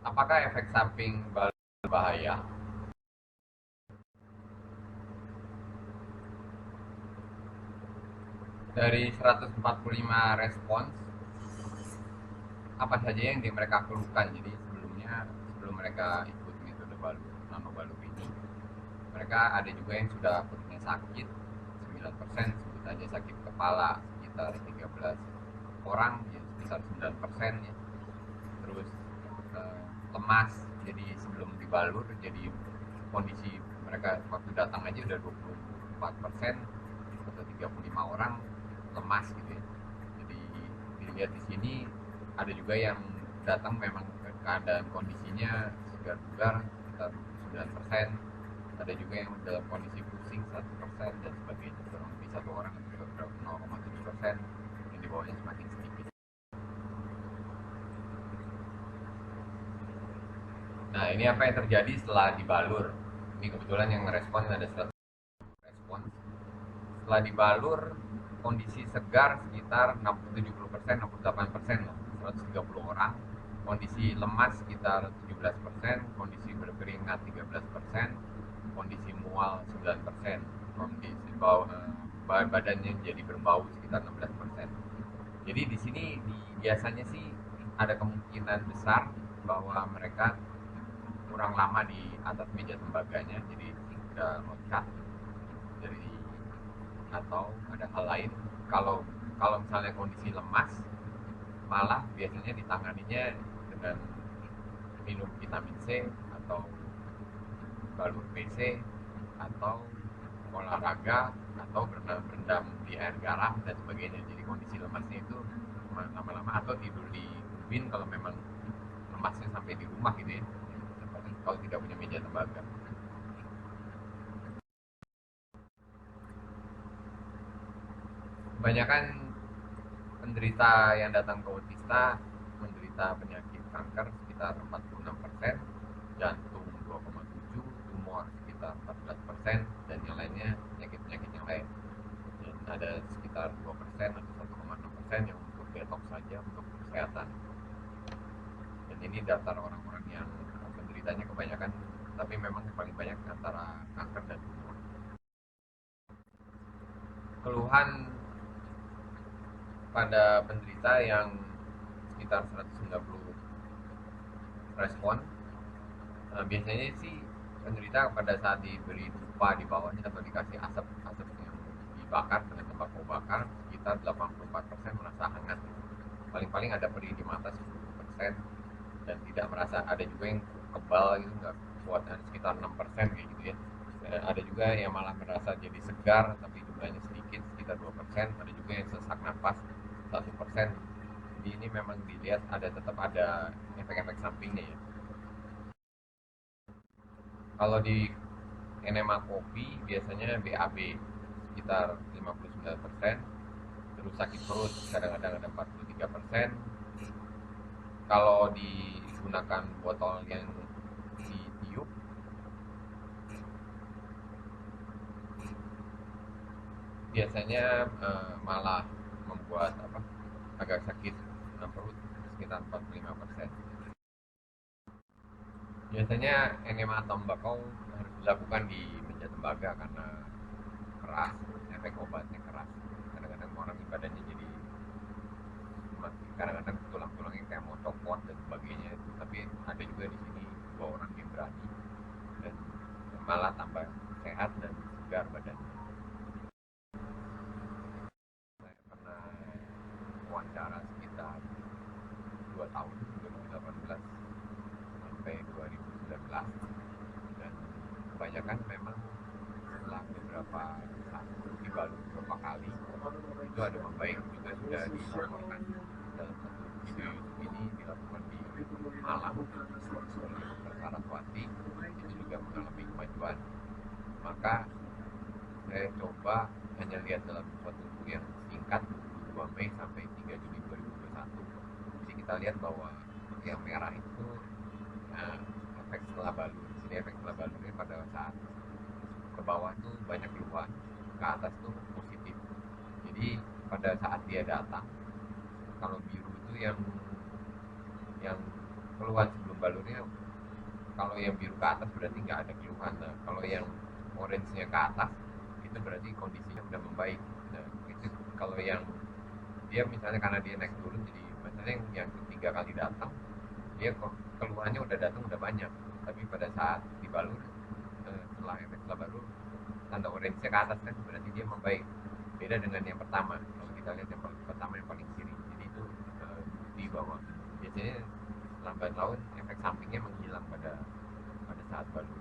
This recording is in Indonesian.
Apakah efek samping berbahaya? Dari 145 respons, apa saja yang mereka keluhkan? Jadi sebelum mereka ikut metode nano balu ini, mereka ada juga yang sudah perutnya sakit 9%, sebut aja sakit kepala sekitar 13 orang, ya sekitar 9% ya. Terus lemas, jadi sebelum dibalur, jadi kondisi mereka waktu datang aja udah 24% atau 35 orang lemas gitu ya. Jadi dilihat di sini ada juga yang datang memang keadaan kondisinya segar bugar sekitar 9%, ada juga yang dalam kondisi pusing 1% dan sebagainya, kurang lebih satu orang atau 0,7%, yang di bawahnya semakin sedikit. Nah, ini apa yang terjadi setelah dibalur? Ini kebetulan yang merespon ada 100 respon. Setelah dibalur, kondisi segar sekitar 70%, 68% lah, 130 orang. Kondisi lemas sekitar 17%, kondisi berkeringat 13%, kondisi mual 9%, kondisi badannya jadi berbau sekitar 16%. Jadi di sini biasanya sih ada kemungkinan besar bahwa mereka kurang lama di atas meja tembaganya, jadi udah loncat dari, atau ada hal lain. Kalau kalau misalnya kondisi lemas, malah biasanya ditanganinya dengan minum vitamin C atau balur PC atau olahraga atau berendam di air garam dan sebagainya. Jadi kondisi lemasnya itu lama-lama, atau tidur di ubin kalau memang lemasnya sampai di rumah gitu ya, kalau tidak punya meja tembaga. Kebanyakan penderita yang datang ke otista menderita penyakit kanker sekitar 46%, jantung 2,7, tumor sekitar 14%, dan yang lainnya penyakit-penyakit yang lain. Dan ada sekitar 2% atau 1,6% yang untuk detox saja untuk kesehatan. Dan ini daftar orang-orang yang penderitanya kebanyakan, tapi memang yang paling banyak antara kanker dan tumor. Keluhan pada penderita yang sekitar 190 respon, biasanya sih penderita pada saat diberi dupa di bawahnya atau dikasih asap yang dibakar dengan tembakau bakar, sekitar 84% merasa hangat. Paling-paling ada perih di mata 10%, dan tidak merasa. Ada juga yang kebal gitu, nggak kuat, ada sekitar 6% kayak gitu ya. Ada juga yang malah merasa jadi segar tapi jumlahnya sedikit, sekitar 2%. Ada juga yang sesak napas 1%. Jadi ini memang dilihat tetap ada efek-efek sampingnya ya. Kalau di enema kopi biasanya BAB sekitar 59%, terus sakit perut kadang-kadang ada 43%. Kalau digunakan botol yang ditiup, biasanya malah membuat agak sakit perut sekitar 45%. Biasanya enema tembakau harus dilakukan di meja tembaga karena keras, efek obatnya keras. Kadang-kadang orang badannya jadi, kadang-kadang tulang-tulangnya kayak mau copot dan sebagainya. Tapi ada juga di sini dua orang yang berani dan malah tambah sehat dan segar badannya. Saya pernah wawancara sekitar 2 tahun, 2018 sampai 2019, dan kebanyakan memang setelah beberapa saat dibalut beberapa kali itu ada membaik, juga sudah dilaporkan dalam satu video YouTube ini, dilakukan di Malang oleh Dr. Saraswati, itu juga mengalami kemajuan. Maka saya coba hanya lihat dalam suatu yang singkat, 2 Mei sampai 3 Juni 2021. Jadi kita lihat bahwa yang merah itu nah, efek setelah balur. Jadi efek setelah balurnya pada saat ke bawah tuh banyak keluhan, ke atas tuh positif. Jadi pada saat dia datang, kalau biru itu yang keluhan sebelum balurnya kalau yang biru ke atas berarti nggak ada keluhan. Nah, kalau yang orange-nya ke atas itu berarti kondisinya udah membaik. Nah, itu kalau yang dia misalnya karena dia naik turun, jadi misalnya yang ketiga kali datang dia keluhannya udah datang udah banyak, tapi pada saat dibalur setelah efek setelah balur tanda orange-nya ke atas kan berarti dia membaik. Beda dengan yang pertama, kalau kita lihat yang pertama yang paling kiri, jadi itu di bawah biasanya lambat laun efek sampingnya menghilang pada saat balur.